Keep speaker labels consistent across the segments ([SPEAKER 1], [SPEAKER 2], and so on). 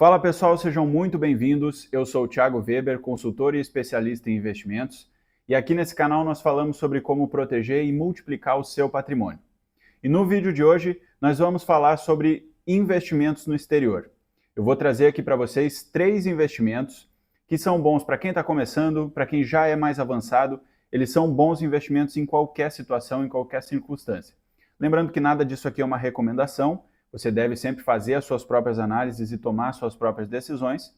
[SPEAKER 1] Fala pessoal, sejam muito bem-vindos. Eu sou o Thiago Weber, consultor e especialista em investimentos, e aqui nesse canal nós falamos sobre como proteger e multiplicar o seu patrimônio. E no vídeo de hoje nós vamos falar sobre investimentos no exterior. Eu vou trazer aqui para vocês 3 investimentos que são bons para quem está começando, para quem já é mais avançado. Eles são bons investimentos em qualquer situação, em qualquer circunstância. Lembrando que nada disso aqui é uma recomendação. Você deve sempre fazer as suas próprias análises e tomar as suas próprias decisões.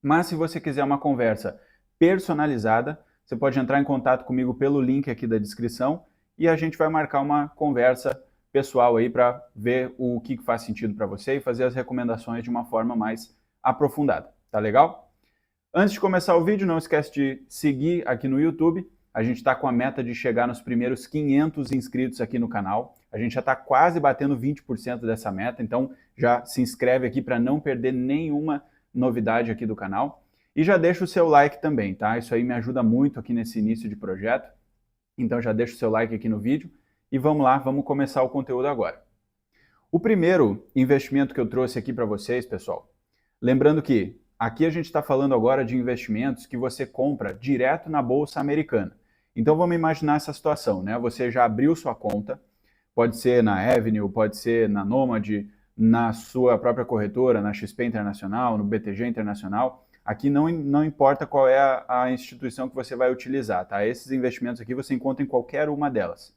[SPEAKER 1] Mas se você quiser uma conversa personalizada, você pode entrar em contato comigo pelo link aqui da descrição e a gente vai marcar uma conversa pessoal aí para ver o que faz sentido para você e fazer as recomendações de uma forma mais aprofundada. Tá legal? Antes de começar o vídeo, não esquece de seguir aqui no YouTube. A gente está com a meta de chegar nos primeiros 500 inscritos aqui no canal. A gente já está quase batendo 20% dessa meta, então já se inscreve aqui para não perder nenhuma novidade aqui do canal. E já deixa o seu like também, tá? Isso aí me ajuda muito aqui nesse início de projeto. Então já deixa o seu like aqui no vídeo e vamos lá, vamos começar o conteúdo agora. O primeiro investimento que eu trouxe aqui para vocês, pessoal, lembrando que aqui a gente está falando agora de investimentos que você compra direto na Bolsa Americana. Então vamos imaginar essa situação, né? Você já abriu sua conta, pode ser na Avenue, pode ser na Nomad, na sua própria corretora, na XP Internacional, no BTG Internacional. Aqui não importa qual é a instituição que você vai utilizar, tá? Esses investimentos aqui você encontra em qualquer uma delas.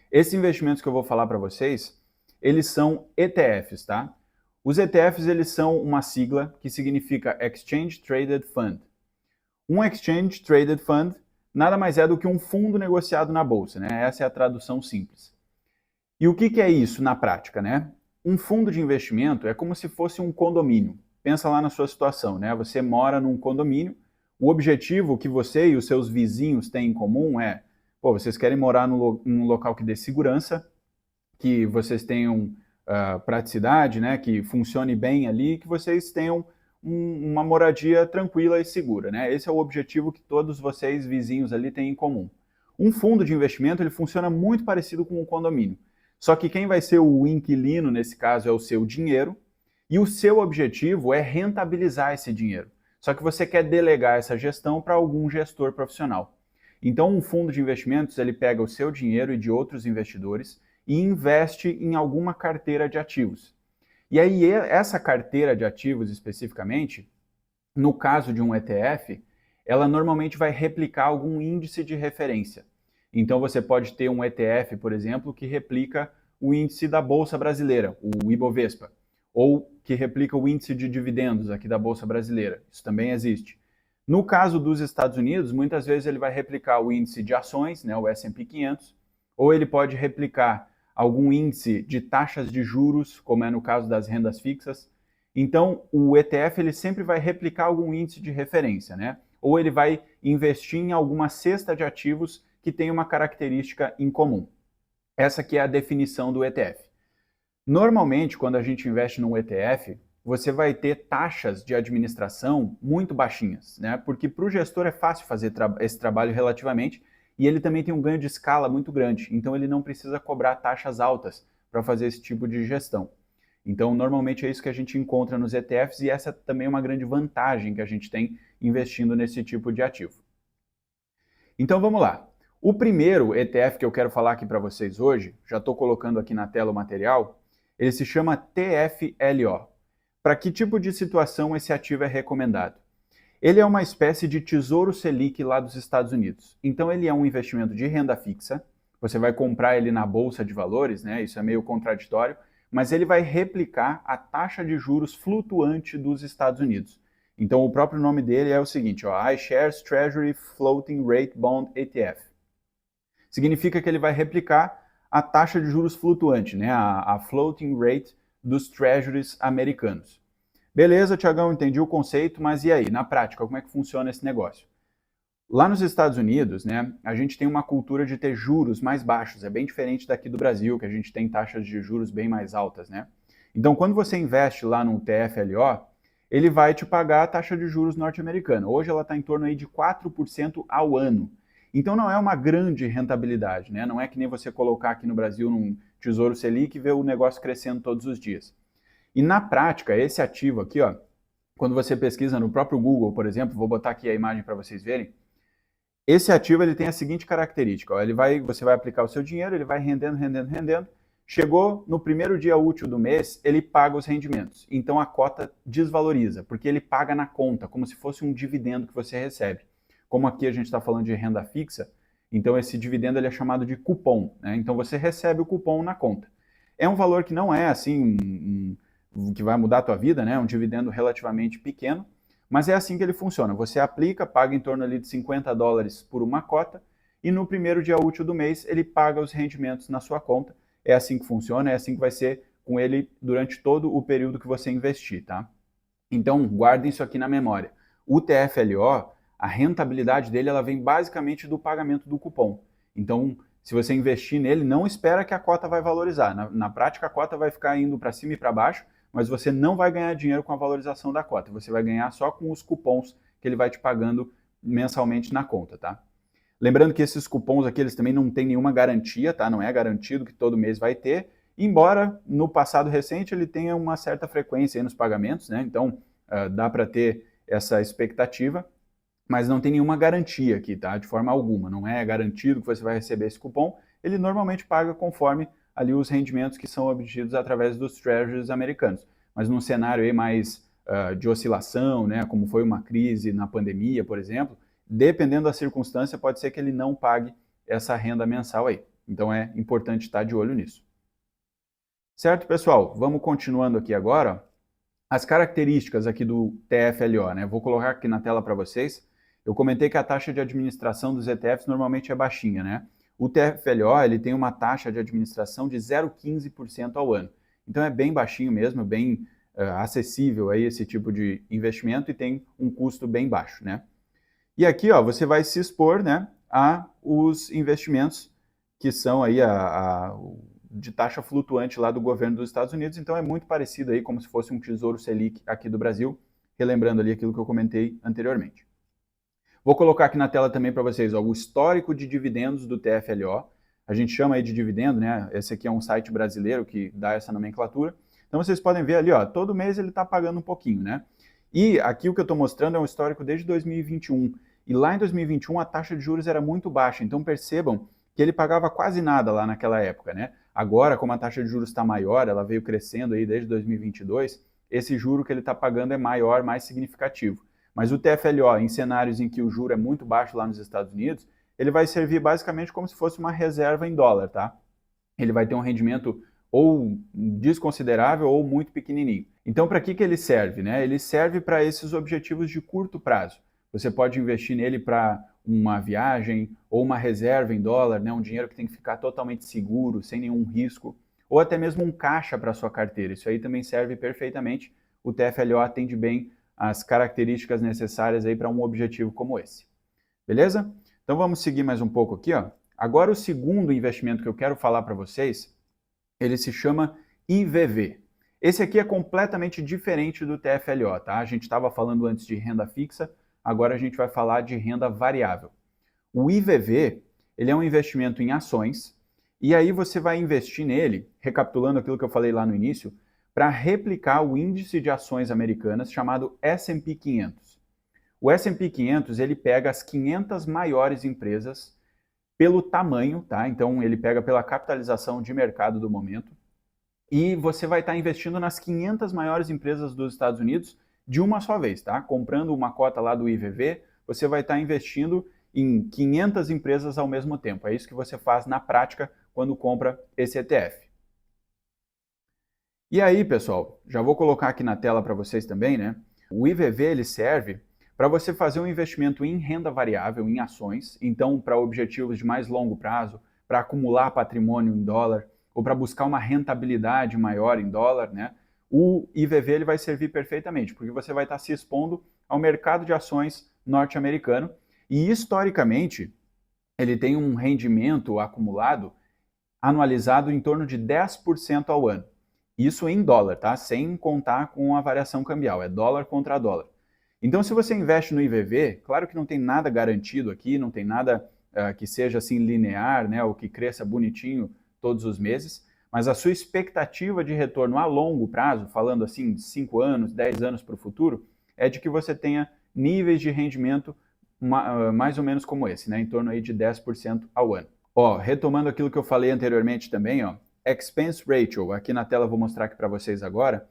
[SPEAKER 1] Esses investimentos que eu vou falar para vocês, eles são ETFs, tá? Os ETFs, eles são uma sigla que significa Exchange Traded Fund. Um Exchange Traded Fund nada mais é do que um fundo negociado na bolsa, né? Essa é a tradução simples. E o que é isso na prática, né? Um fundo de investimento é como se fosse um condomínio. Pensa lá na sua situação, né? Você mora num condomínio, o objetivo que você e os seus vizinhos têm em comum é, vocês querem morar num local que dê segurança, que vocês tenham praticidade, né? Que funcione bem ali, que vocês tenham uma moradia tranquila e segura, né? Esse é o objetivo que todos vocês, vizinhos ali, têm em comum. Um fundo de investimento, ele funciona muito parecido com um condomínio. Só que quem vai ser o inquilino, nesse caso, é o seu dinheiro, e o seu objetivo é rentabilizar esse dinheiro. Só que você quer delegar essa gestão para algum gestor profissional. Então, um fundo de investimentos, ele pega o seu dinheiro e de outros investidores e investe em alguma carteira de ativos. E aí, essa carteira de ativos especificamente, no caso de um ETF, ela normalmente vai replicar algum índice de referência. Então, você pode ter um ETF, por exemplo, que replica o índice da Bolsa Brasileira, o Ibovespa, ou que replica o índice de dividendos aqui da Bolsa Brasileira. Isso também existe. No caso dos Estados Unidos, muitas vezes ele vai replicar o índice de ações, né, o S&P 500, ou ele pode replicar algum índice de taxas de juros, como é no caso das rendas fixas. Então, o ETF ele sempre vai replicar algum índice de referência, né? Ou ele vai investir em alguma cesta de ativos que tem uma característica em comum. Essa aqui é a definição do ETF. Normalmente, quando a gente investe num ETF, você vai ter taxas de administração muito baixinhas, né? Porque para o gestor é fácil fazer esse trabalho relativamente, e ele também tem um ganho de escala muito grande, então ele não precisa cobrar taxas altas para fazer esse tipo de gestão. Então, normalmente é isso que a gente encontra nos ETFs e essa também é uma grande vantagem que a gente tem investindo nesse tipo de ativo. Então, vamos lá. O primeiro ETF que eu quero falar aqui para vocês hoje, já estou colocando aqui na tela o material, ele se chama TFLO. Para que tipo de situação esse ativo é recomendado? Ele é uma espécie de tesouro Selic lá dos Estados Unidos. Então ele é um investimento de renda fixa, você vai comprar ele na bolsa de valores, né? Isso é meio contraditório, mas ele vai replicar a taxa de juros flutuante dos Estados Unidos. Então o próprio nome dele é o seguinte, ó, iShares Treasury Floating Rate Bond ETF. Significa que ele vai replicar a taxa de juros flutuante, né? A floating rate dos treasuries americanos. Beleza, Tiagão, entendi o conceito, mas e aí, na prática, como é que funciona esse negócio? Lá nos Estados Unidos, né, a gente tem uma cultura de ter juros mais baixos, é bem diferente daqui do Brasil, que a gente tem taxas de juros bem mais altas, né? Então, quando você investe lá no TFLO, ele vai te pagar a taxa de juros norte-americana. Hoje ela está em torno aí de 4% ao ano. Então não é uma grande rentabilidade, né? Não é que nem você colocar aqui no Brasil num Tesouro Selic e ver o negócio crescendo todos os dias. E na prática, esse ativo aqui, ó, quando você pesquisa no próprio Google, por exemplo, vou botar aqui a imagem para vocês verem, esse ativo ele tem a seguinte característica, ó, você vai aplicar o seu dinheiro, ele vai rendendo, rendendo, rendendo, chegou no primeiro dia útil do mês, ele paga os rendimentos. Então a cota desvaloriza, porque ele paga na conta, como se fosse um dividendo que você recebe. Como aqui a gente está falando de renda fixa, então esse dividendo ele é chamado de cupom, né? Então você recebe o cupom na conta. É um valor que não é assim que vai mudar a tua vida, né? Um dividendo relativamente pequeno, mas é assim que ele funciona. Você aplica, paga em torno ali de $50 por uma cota, e no primeiro dia útil do mês ele paga os rendimentos na sua conta. É assim que funciona, é assim que vai ser com ele durante todo o período que você investir, tá? Então, guardem isso aqui na memória. O TFLO, a rentabilidade dele, ela vem basicamente do pagamento do cupom. Então, se você investir nele, não espera que a cota vai valorizar. Na prática, a cota vai ficar indo para cima e para baixo, mas você não vai ganhar dinheiro com a valorização da cota. Você vai ganhar só com os cupons que ele vai te pagando mensalmente na conta, tá? Lembrando que esses cupons aqui, eles também não têm nenhuma garantia, tá? Não é garantido que todo mês vai ter, embora no passado recente ele tenha uma certa frequência aí nos pagamentos, né? Então, dá para ter essa expectativa, mas não tem nenhuma garantia aqui, tá? De forma alguma. Não é garantido que você vai receber esse cupom. Ele normalmente paga conforme ali os rendimentos que são obtidos através dos treasuries americanos. Mas num cenário aí mais de oscilação, né? Como foi uma crise na pandemia, por exemplo, dependendo da circunstância, pode ser que ele não pague essa renda mensal aí. Então é importante estar de olho nisso. Certo, pessoal? Vamos continuando aqui agora. As características aqui do TFLO, né? Vou colocar aqui na tela para vocês. Eu comentei que a taxa de administração dos ETFs normalmente é baixinha, né? O TFLO, ele tem uma taxa de administração de 0,15% ao ano. Então é bem baixinho mesmo, bem acessível aí esse tipo de investimento e tem um custo bem baixo, né? E aqui, ó, você vai se expor, né, a os investimentos que são aí de taxa flutuante lá do governo dos Estados Unidos. Então é muito parecido aí como se fosse um Tesouro Selic aqui do Brasil, relembrando ali aquilo que eu comentei anteriormente. Vou colocar aqui na tela também para vocês, ó, o histórico de dividendos do TFLO. A gente chama aí de dividendo, né? Esse aqui é um site brasileiro que dá essa nomenclatura. Então vocês podem ver ali, ó, todo mês ele está pagando um pouquinho, né? E aqui o que eu estou mostrando é um histórico desde 2021. E lá em 2021 a taxa de juros era muito baixa, então percebam que ele pagava quase nada lá naquela época, né? Agora, como a taxa de juros está maior, ela veio crescendo aí desde 2022, esse juro que ele está pagando é maior, mais significativo. Mas o TFLO, em cenários em que o juro é muito baixo lá nos Estados Unidos, ele vai servir basicamente como se fosse uma reserva em dólar, tá? Ele vai ter um rendimento ou desconsiderável ou muito pequenininho. Então, para que ele serve, né? Ele serve para esses objetivos de curto prazo. Você pode investir nele para uma viagem ou uma reserva em dólar, né? Um dinheiro que tem que ficar totalmente seguro, sem nenhum risco, ou até mesmo um caixa para sua carteira. Isso aí também serve perfeitamente. O TFLO atende bem as características necessárias aí para um objetivo como esse. Beleza? Então vamos seguir mais um pouco aqui, ó. Agora o segundo investimento que eu quero falar para vocês, ele se chama IVV. Esse aqui é completamente diferente do TFLO, tá? A gente estava falando antes de renda fixa, agora a gente vai falar de renda variável. O IVV, ele é um investimento em ações, e aí você vai investir nele, recapitulando aquilo que eu falei lá no início, para replicar o índice de ações americanas chamado S&P 500. O S&P 500, ele pega as 500 maiores empresas pelo tamanho, tá? Então ele pega pela capitalização de mercado do momento, e você vai estar investindo nas 500 maiores empresas dos Estados Unidos de uma só vez, tá? Comprando uma cota lá do IVV, você vai estar investindo em 500 empresas ao mesmo tempo. É isso que você faz na prática quando compra esse ETF. E aí, pessoal, já vou colocar aqui na tela para vocês também, né? O IVV ele serve para você fazer um investimento em renda variável, em ações, então para objetivos de mais longo prazo, para acumular patrimônio em dólar, ou para buscar uma rentabilidade maior em dólar, né? O IVV ele vai servir perfeitamente, porque você vai estar se expondo ao mercado de ações norte-americano e historicamente ele tem um rendimento acumulado anualizado em torno de 10% ao ano. Isso em dólar, tá? Sem contar com a variação cambial, é dólar contra dólar. Então, se você investe no IVV, claro que não tem nada garantido aqui, não tem nada que seja assim linear, né, ou que cresça bonitinho todos os meses, mas a sua expectativa de retorno a longo prazo, falando assim de 5 anos, 10 anos para o futuro, é de que você tenha níveis de rendimento mais ou menos como esse, né? Em torno aí de 10% ao ano. Ó, retomando aquilo que eu falei anteriormente também, ó, Expense Ratio, aqui na tela eu vou mostrar aqui para vocês agora.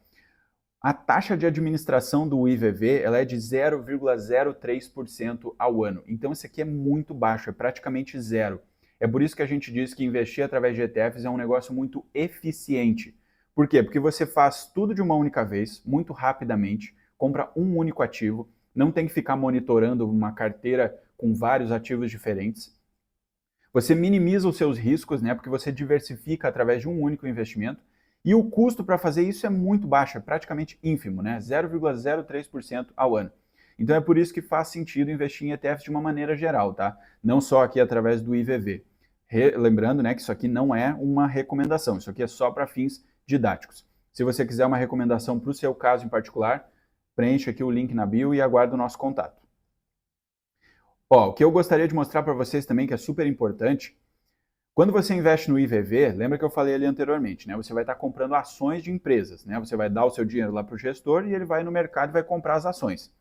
[SPEAKER 1] A taxa de administração do IVV ela é de 0,03% ao ano. Então isso aqui é muito baixo, é praticamente zero. É por isso que a gente diz que investir através de ETFs é um negócio muito eficiente. Por quê? Porque você faz tudo de uma única vez, muito rapidamente, compra um único ativo, não tem que ficar monitorando uma carteira com vários ativos diferentes. Você minimiza os seus riscos, né? Porque você diversifica através de um único investimento. E o custo para fazer isso é muito baixo, é praticamente ínfimo, né? 0,03% ao ano. Então é por isso que faz sentido investir em ETFs de uma maneira geral, tá? Não só aqui através do IVV. Lembrando, né, que isso aqui não é uma recomendação, isso aqui é só para fins didáticos. Se você quiser uma recomendação para o seu caso em particular, preencha aqui o link na bio e aguarda o nosso contato. Ó, o que eu gostaria de mostrar para vocês também, que é super importante, quando você investe no IVV, lembra que eu falei ali anteriormente, né? Você vai estar comprando ações de empresas, né? Você vai dar o seu dinheiro lá para o gestor e ele vai no mercado e vai comprar as ações.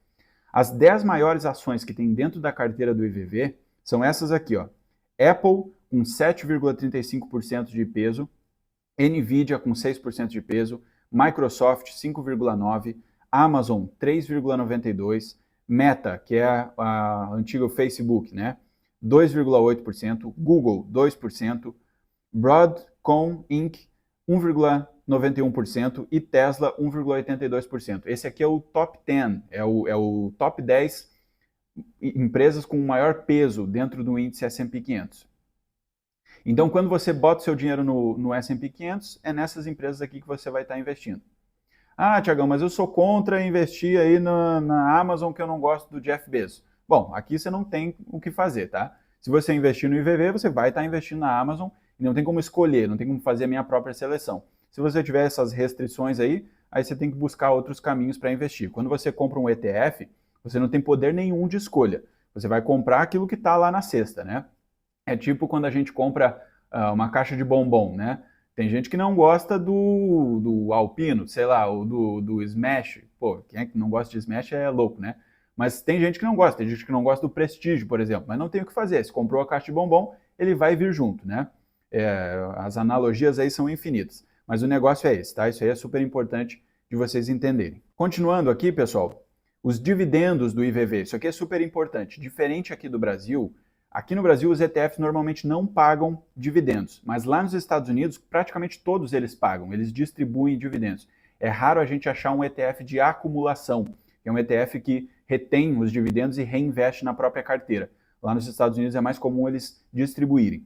[SPEAKER 1] As 10 maiores ações que tem dentro da carteira do IVV são essas aqui, ó. Apple com 7,35% de peso, Nvidia com 6% de peso, Microsoft 5,9%, Amazon 3,92%, Meta, que é a antiga Facebook, né? 2,8%, Google 2%, Broadcom Inc. 1,91% e Tesla 1,82%. Esse aqui é o top 10, é o top 10 empresas com maior peso dentro do índice S&P 500. Então, quando você bota o seu dinheiro no S&P 500, é nessas empresas aqui que você vai estar investindo. Ah, Tiagão, mas eu sou contra investir aí na Amazon que eu não gosto do Jeff Bezos. Bom, aqui você não tem o que fazer, tá? Se você investir no IVV, você vai estar investindo na Amazon e não tem como escolher, não tem como fazer a minha própria seleção. Se você tiver essas restrições aí você tem que buscar outros caminhos para investir. Quando você compra um ETF, você não tem poder nenhum de escolha. Você vai comprar aquilo que está lá na cesta, né? É tipo quando a gente compra uma caixa de bombom, né? Tem gente que não gosta do Alpino, sei lá, ou do Smash. Pô, quem é que não gosta de Smash é louco, né? Mas tem gente que não gosta, tem gente que não gosta do Prestige, por exemplo. Mas não tem o que fazer. Se comprou a caixa de bombom, ele vai vir junto, né? As analogias aí são infinitas. Mas o negócio é esse, tá? Isso aí é super importante de vocês entenderem. Continuando aqui, pessoal, os dividendos do IVV. Isso aqui é super importante. Diferente aqui do Brasil, aqui no Brasil, os ETFs normalmente não pagam dividendos, mas lá nos Estados Unidos, praticamente todos eles pagam, eles distribuem dividendos. É raro a gente achar um ETF de acumulação, que é um ETF que retém os dividendos e reinveste na própria carteira. Lá nos Estados Unidos é mais comum eles distribuírem.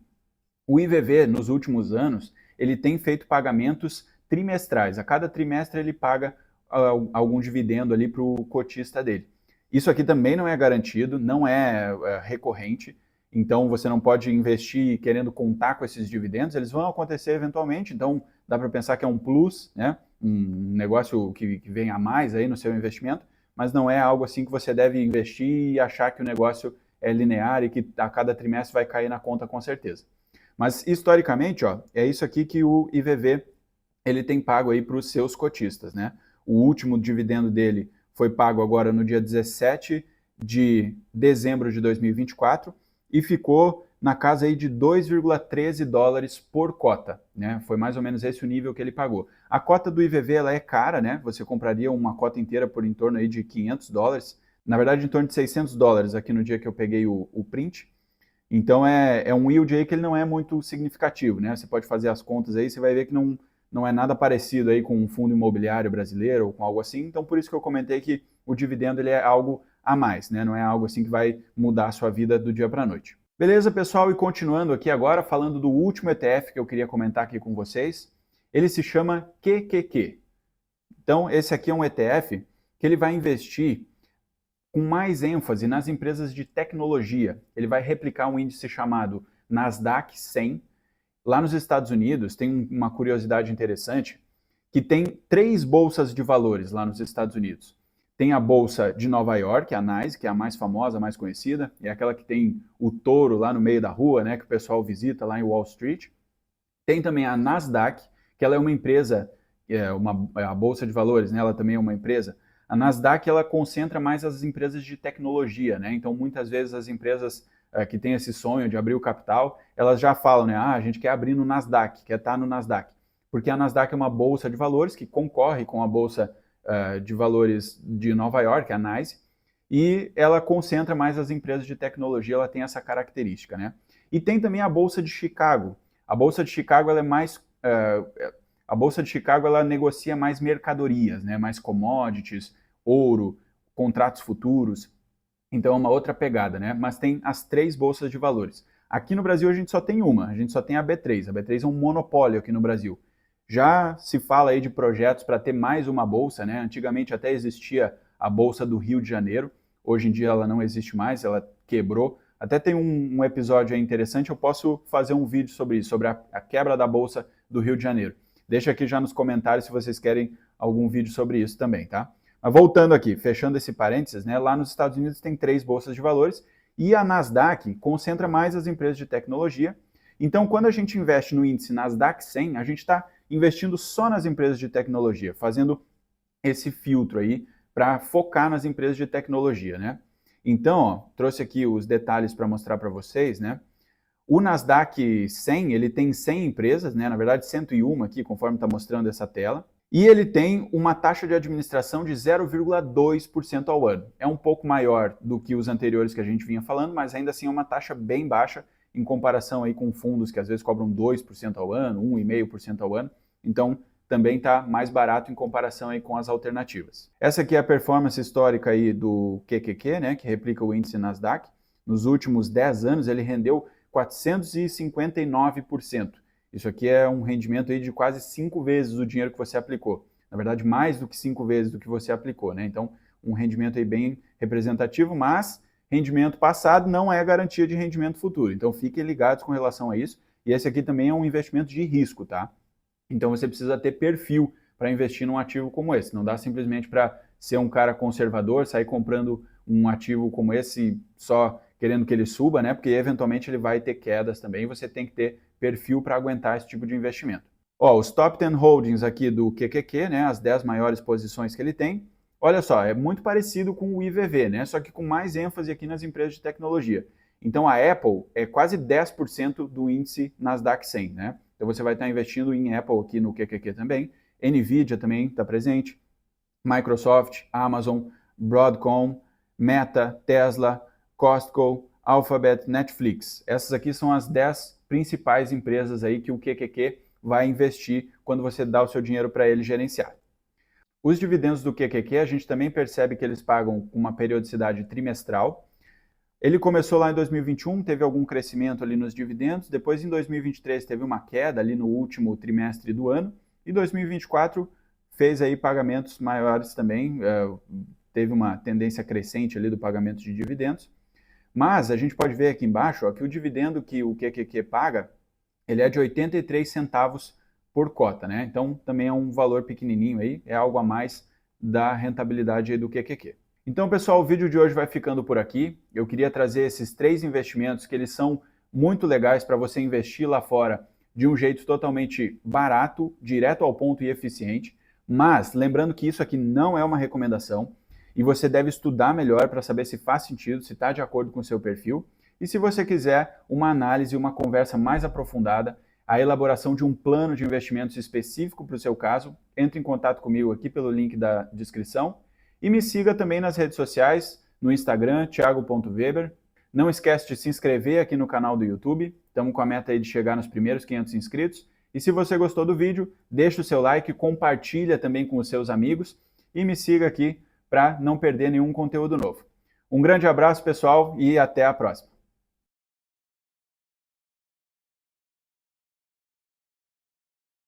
[SPEAKER 1] O IVV, nos últimos anos, ele tem feito pagamentos trimestrais. A cada trimestre ele paga algum dividendo ali para o cotista dele. Isso aqui também não é garantido, não é recorrente. Então você não pode investir querendo contar com esses dividendos, eles vão acontecer eventualmente, então dá para pensar que é um plus, né? Um negócio que vem a mais aí no seu investimento, mas não é algo assim que você deve investir e achar que o negócio é linear e que a cada trimestre vai cair na conta com certeza. Mas historicamente, ó, é isso aqui que o IVV ele tem pago aí para os seus cotistas, né? O último dividendo dele foi pago agora no dia 17 de dezembro de 2024 e ficou na casa aí de 2,13 dólares por cota, né? Foi mais ou menos esse o nível que ele pagou. A cota do IVV ela é cara, né? Você compraria uma cota inteira por em torno aí de 500 dólares, na verdade em torno de 600 dólares aqui no dia que eu peguei o print. Então é um yield aí que ele não é muito significativo, né? Você pode fazer as contas aí, você vai ver que não é nada parecido aí com um fundo imobiliário brasileiro ou com algo assim. Então por isso que eu comentei que o dividendo ele é algo a mais, né? Não é algo assim que vai mudar a sua vida do dia para a noite. Beleza, pessoal? E continuando aqui agora, falando do último ETF que eu queria comentar aqui com vocês, ele se chama QQQ. Então esse aqui é um ETF que ele vai investir com mais ênfase nas empresas de tecnologia. Ele vai replicar um índice chamado Nasdaq 100. Lá nos Estados Unidos tem uma curiosidade interessante, que tem 3 bolsas de valores lá nos Estados Unidos. Tem a bolsa de Nova York, a NYSE, que é a mais famosa, a mais conhecida, é aquela que tem o touro lá no meio da rua, né, que o pessoal visita lá em Wall Street. Tem também a Nasdaq, que ela é uma empresa, a Bolsa de Valores, né, ela também é uma empresa. A Nasdaq, ela concentra mais as empresas de tecnologia, né? Então, muitas vezes as empresas que têm esse sonho de abrir o capital, elas já falam, né? Ah, a gente quer abrir no Nasdaq, quer estar no Nasdaq. Porque a Nasdaq é uma bolsa de valores que concorre com a Bolsa de Valores de Nova York, a NYSE, e ela concentra mais as empresas de tecnologia, ela tem essa característica, né? E tem também a Bolsa de Chicago. A Bolsa de Chicago, ela é mais... a Bolsa de Chicago, ela negocia mais mercadorias, né? Mais commodities, ouro, contratos futuros. Então é uma outra pegada, né? Mas tem as 3 bolsas de valores. Aqui no Brasil a gente só tem uma, a gente só tem a B3. A B3 é um monopólio aqui no Brasil. Já se fala aí de projetos para ter mais uma bolsa, né? Antigamente até existia a Bolsa do Rio de Janeiro. Hoje em dia ela não existe mais, ela quebrou. Até tem um episódio aí interessante, eu posso fazer um vídeo sobre isso, sobre a quebra da Bolsa do Rio de Janeiro. Deixa aqui já nos comentários se vocês querem algum vídeo sobre isso também, tá? Mas voltando aqui, fechando esse parênteses, né? Lá nos Estados Unidos tem 3 bolsas de valores e a Nasdaq concentra mais as empresas de tecnologia. Então, quando a gente investe no índice Nasdaq 100, a gente está investindo só nas empresas de tecnologia, fazendo esse filtro aí para focar nas empresas de tecnologia, né? Então, ó, trouxe aqui os detalhes para mostrar para vocês, né? O Nasdaq 100, ele tem 100 empresas, né? Na verdade 101 aqui, conforme está mostrando essa tela. E ele tem uma taxa de administração de 0,2% ao ano. É um pouco maior do que os anteriores que a gente vinha falando, mas ainda assim é uma taxa bem baixa em comparação aí com fundos que às vezes cobram 2% ao ano, 1,5% ao ano. Então, também está mais barato em comparação aí com as alternativas. Essa aqui é a performance histórica aí do QQQ, né, que replica o índice Nasdaq. Nos últimos 10 anos ele rendeu 459%. Isso aqui é um rendimento aí de quase 5 vezes o dinheiro que você aplicou. Na verdade, mais do que 5 vezes do que você aplicou, né? Então, um rendimento aí bem representativo, mas rendimento passado não é garantia de rendimento futuro. Então, fiquem ligados com relação a isso. E esse aqui também é um investimento de risco, tá? Então, você precisa ter perfil para investir num ativo como esse. Não dá simplesmente para ser um cara conservador, sair comprando um ativo como esse só querendo que ele suba, né? Porque eventualmente ele vai ter quedas também. Você tem que ter perfil para aguentar esse tipo de investimento. Ó, os top 10 holdings aqui do QQQ, né? As 10 maiores posições que ele tem. Olha só, é muito parecido com o IVV, né? Só que com mais ênfase aqui nas empresas de tecnologia. Então a Apple é quase 10% do índice Nasdaq 100, né? Então você vai estar investindo em Apple aqui no QQQ também. Nvidia também está presente. Microsoft, Amazon, Broadcom, Meta, Tesla, Costco, Alphabet, Netflix. Essas aqui são as 10 principais empresas aí que o QQQ vai investir quando você dá o seu dinheiro para ele gerenciar. Os dividendos do QQQ, a gente também percebe que eles pagam uma periodicidade trimestral. Ele começou lá em 2021, teve algum crescimento ali nos dividendos, depois em 2023 teve uma queda ali no último trimestre do ano, e 2024 fez aí pagamentos maiores também, teve uma tendência crescente ali do pagamento de dividendos. Mas a gente pode ver aqui embaixo ó, que o dividendo que o QQQ paga, ele é de 83 centavos por cota, né? Então também é um valor pequenininho aí, é algo a mais da rentabilidade aí do QQQ. Então, pessoal, o vídeo de hoje vai ficando por aqui. Eu queria trazer esses 3 investimentos que eles são muito legais para você investir lá fora de um jeito totalmente barato, direto ao ponto e eficiente. Mas lembrando que isso aqui não é uma recomendação e você deve estudar melhor para saber se faz sentido, se está de acordo com o seu perfil. E se você quiser uma análise, uma conversa mais aprofundada, a elaboração de um plano de investimentos específico para o seu caso, entre em contato comigo aqui pelo link da descrição. E me siga também nas redes sociais, no Instagram, thiago.weber. Não esquece de se inscrever aqui no canal do YouTube. Estamos com a meta aí de chegar nos primeiros 500 inscritos. E se você gostou do vídeo, deixa o seu like, compartilha também com os seus amigos e me siga aqui para não perder nenhum conteúdo novo. Um grande abraço, pessoal, e até a próxima.